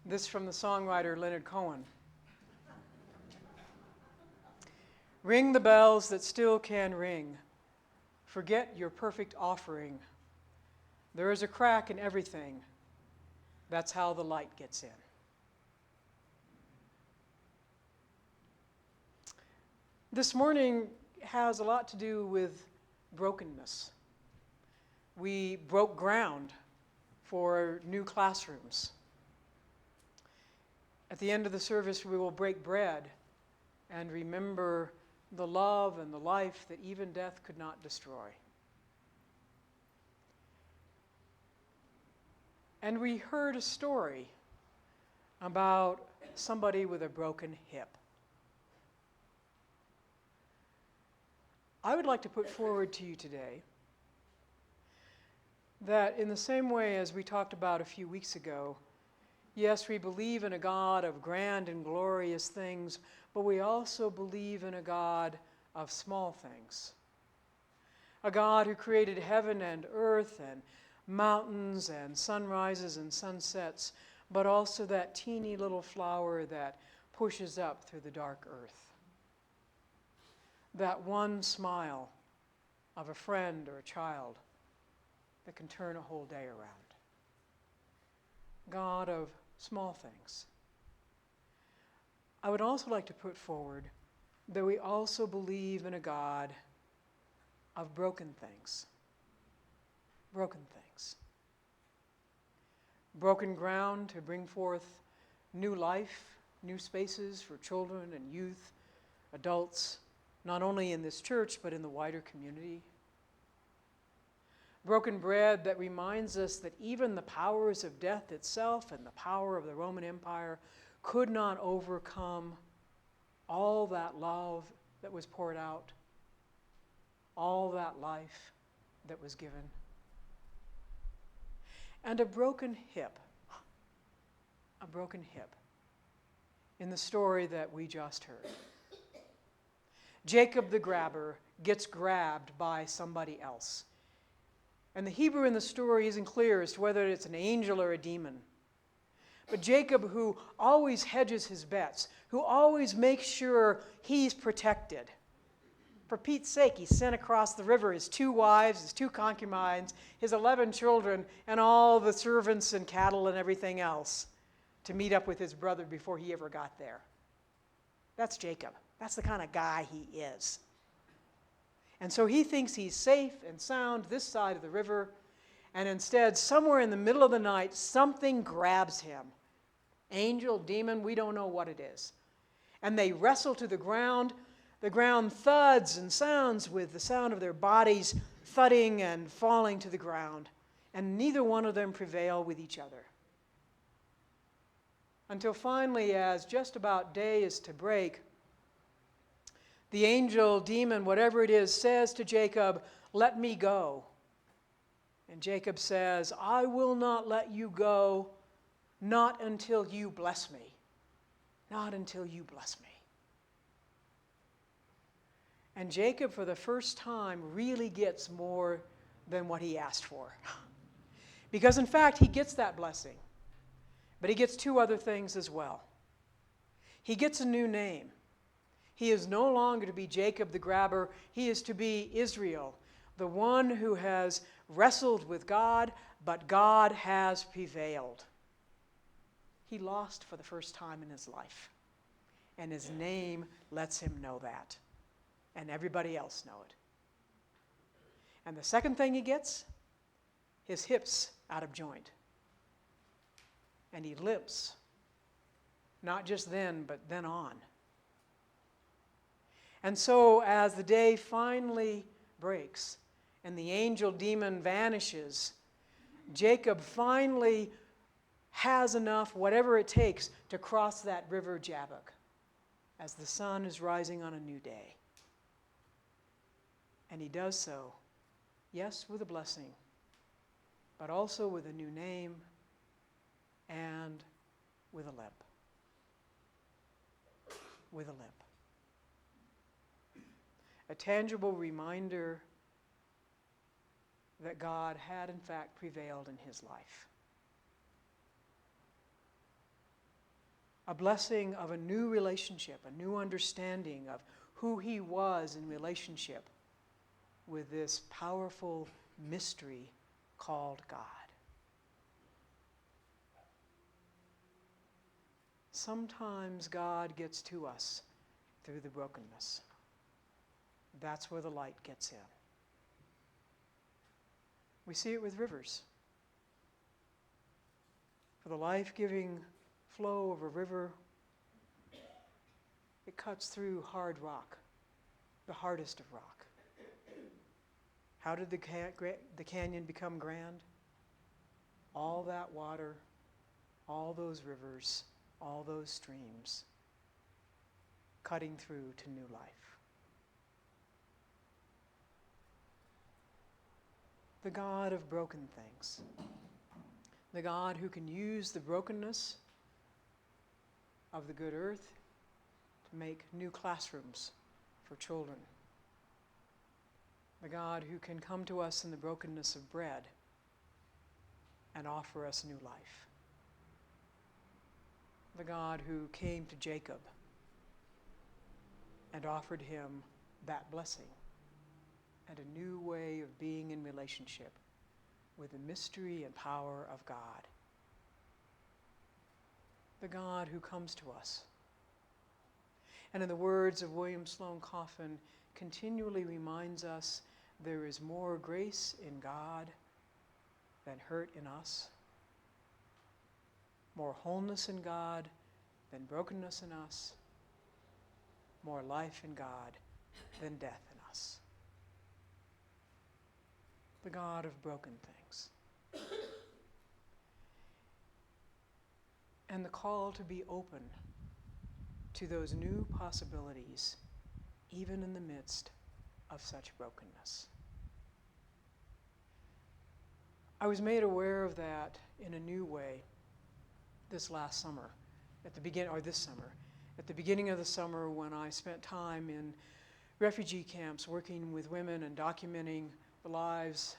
This from the songwriter Leonard Cohen. Ring the bells that still can ring. Forget your perfect offering. There is a crack in everything. That's how the light gets in. This morning has a lot to do with brokenness. We broke ground for new classrooms. At the end of the service, we will break bread and remember the love and the life that even death could not destroy. And we heard a story about somebody with a broken hip. I would like to put forward to you today that in the same way as we talked about a few weeks ago, yes, we believe in a God of grand and glorious things, but we also believe in a God of small things. A God who created heaven and earth and mountains and sunrises and sunsets, but also that teeny little flower that pushes up through the dark earth. That one smile of a friend or a child that can turn a whole day around. God of small things. I would also like to put forward that we also believe in a God of broken things. Broken things. Broken ground to bring forth new life, new spaces for children and youth, adults, not only in this church but in the wider community. Broken bread that reminds us that even the powers of death itself and the power of the Roman Empire could not overcome all that love that was poured out, all that life that was given. And a broken hip in the story that we just heard. Jacob the grabber gets grabbed by somebody else. And the Hebrew in the story isn't clear as to whether it's an angel or a demon. But Jacob, who always hedges his bets, who always makes sure he's protected. For Pete's sake, he sent across the river his 2 wives, his 2 concubines, his 11 children, and all the servants and cattle and everything else to meet up with his brother before he ever got there. That's Jacob. That's the kind of guy he is. And so he thinks he's safe and sound this side of the river, and instead, somewhere in the middle of the night, something grabs him. Angel, demon, we don't know what it is. And they wrestle to the ground. The ground thuds and sounds with the sound of their bodies thudding and falling to the ground. And neither one of them prevail with each other. Until finally, as just about day is to break, the angel, demon, whatever it is, says to Jacob, "Let me go." And Jacob says, "I will not let you go, not until you bless me. Not until you bless me." And Jacob, for the first time, really gets more than what he asked for. Because in fact, he gets that blessing. But he gets 2 other things as well. He gets a new name. He is no longer to be Jacob the grabber. He is to be Israel, the one who has wrestled with God, but God has prevailed. He lost for the first time in his life. And his name lets him know that. And everybody else know it. And the second thing he gets, his hips out of joint. And he limps. Not just then, but then on. And so as the day finally breaks and the angel demon vanishes, Jacob finally has enough, whatever it takes, to cross that River Jabbok as the sun is rising on a new day. And he does so, yes, with a blessing, but also with a new name and with a limp. With a limp. A tangible reminder that God had in fact prevailed in his life. a blessing of a new relationship, a new understanding of who he was in relationship with this powerful mystery called God. Sometimes God gets to us through the brokenness. That's where the light gets in. We see it with rivers. For the life-giving flow of a river, it cuts through hard rock, the hardest of rock. How did the canyon become grand? All that water, all those rivers, all those streams, cutting through to new life. The God of broken things, the God who can use the brokenness of the good earth to make new classrooms for children. The God who can come to us in the brokenness of bread and offer us new life. The God who came to Jacob and offered him that blessing and a new way of being in relationship with the mystery and power of God. The God who comes to us, and in the words of William Sloane Coffin, continually reminds us there is more grace in God than hurt in us, more wholeness in God than brokenness in us, more life in God than death in us. The God of broken things. And the call to be open to those new possibilities, even in the midst of such brokenness. I was made aware of that in a new way this last summer, at the beginning of the summer when I spent time in refugee camps working with women and documenting the lives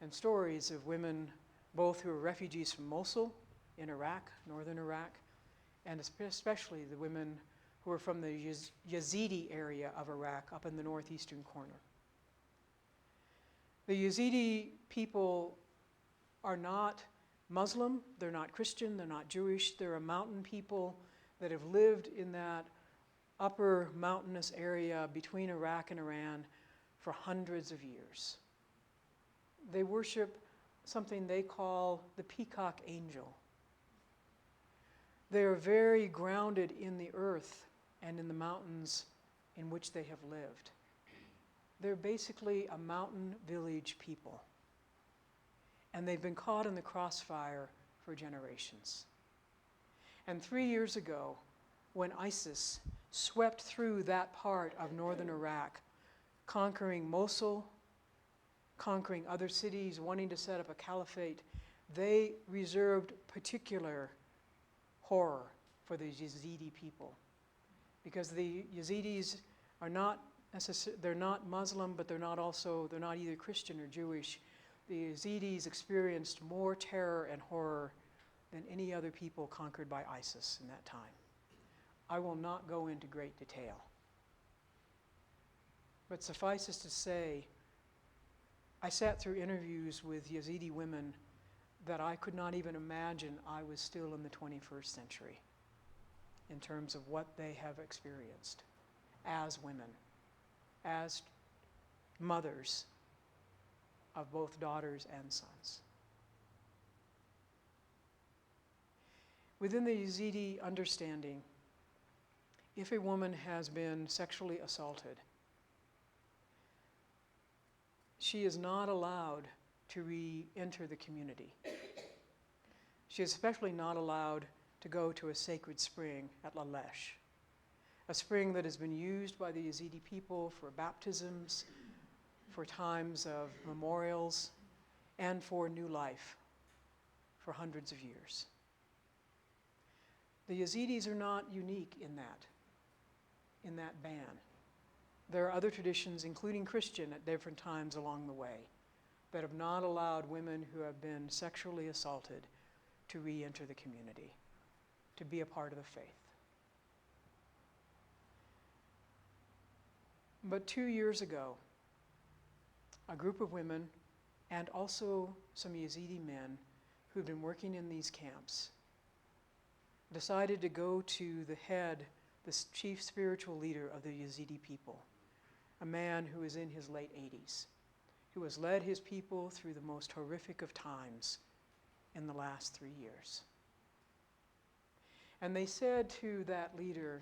and stories of women, both who are refugees from Mosul in Iraq, northern Iraq, and especially the women who are from the Yazidi area of Iraq up in the northeastern corner. The Yazidi people are not Muslim, they're not Christian, they're not Jewish, they're a mountain people that have lived in that upper mountainous area between Iraq and Iran for hundreds of years. They worship something they call the peacock angel. They are very grounded in the earth and in the mountains in which they have lived. They're basically a mountain village people. And they've been caught in the crossfire for generations. And 3 years ago, when ISIS swept through that part of northern Iraq, conquering Mosul, conquering other cities, wanting to set up a caliphate, they reserved particular horror for the Yazidi people. Because the Yazidis are not they're not Muslim, but they're not either Christian or Jewish. The Yazidis experienced more terror and horror than any other people conquered by ISIS in that time. I will not go into great detail. But suffice it to say, I sat through interviews with Yazidi women that I could not even imagine I was still in the 21st century in terms of what they have experienced as women, as mothers of both daughters and sons. Within the Yazidi understanding, if a woman has been sexually assaulted, she is not allowed to re-enter the community. She is especially not allowed to go to a sacred spring at Lalesh, a spring that has been used by the Yazidi people for baptisms, for times of memorials, and for new life for hundreds of years. The Yazidis are not unique in that ban. There are other traditions, including Christian, at different times along the way, that have not allowed women who have been sexually assaulted to re-enter the community, to be a part of the faith. But 2 years ago, a group of women and also some Yazidi men who've been working in these camps decided to go to the head, the chief spiritual leader of the Yazidi people, a man who is in his late 80s, who has led his people through the most horrific of times in the last 3 years. And they said to that leader,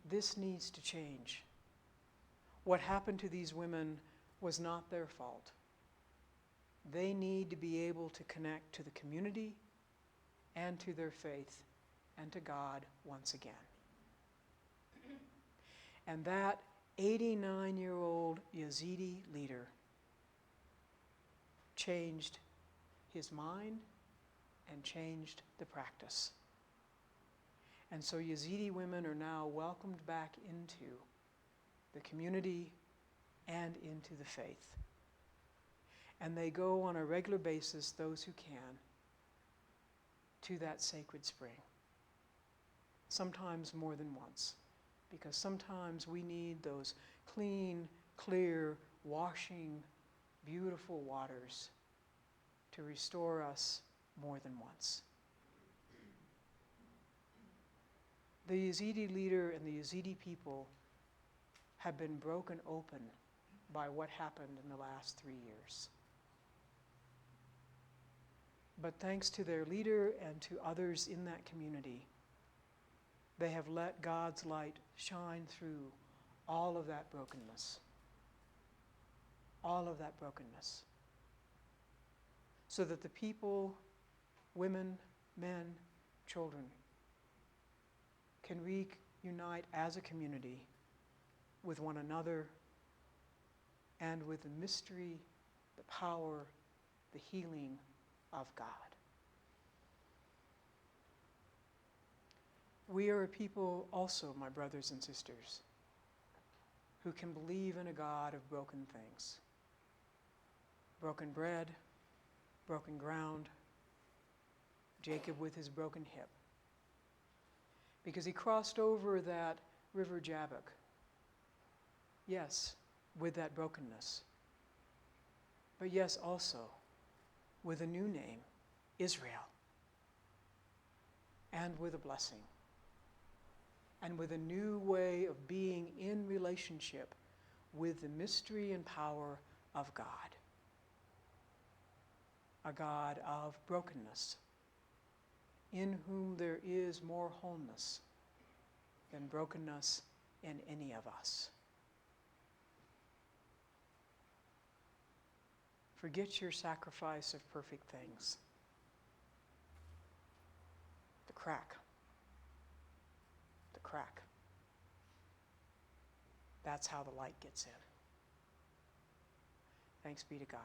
this needs to change. What happened to these women was not their fault. They need to be able to connect to the community and to their faith and to God once again. And that 89-year-old Yazidi leader changed his mind and changed the practice. And so Yazidi women are now welcomed back into the community and into the faith. And they go on a regular basis, those who can, to that sacred spring. Sometimes more than once, because sometimes we need those clean, clear, washing, beautiful waters to restore us more than once. The Yazidi leader and the Yazidi people have been broken open by what happened in the last 3 years. But thanks to their leader and to others in that community, they have let God's light shine through all of that brokenness. All of that brokenness. So that the people, women, men, children, can reunite as a community with one another and with the mystery, the power, the healing of God. We are a people also, my brothers and sisters, who can believe in a God of broken things. Broken bread, broken ground, Jacob with his broken hip. Because he crossed over that River Jabbok, yes, with that brokenness, but yes, also with a new name, Israel, and with a blessing, and with a new way of being in relationship with the mystery and power of God, a God of brokenness, in whom there is more wholeness than brokenness in any of us. Forget your sacrifice of perfect things. The crack. The crack. That's how the light gets in. Thanks be to God.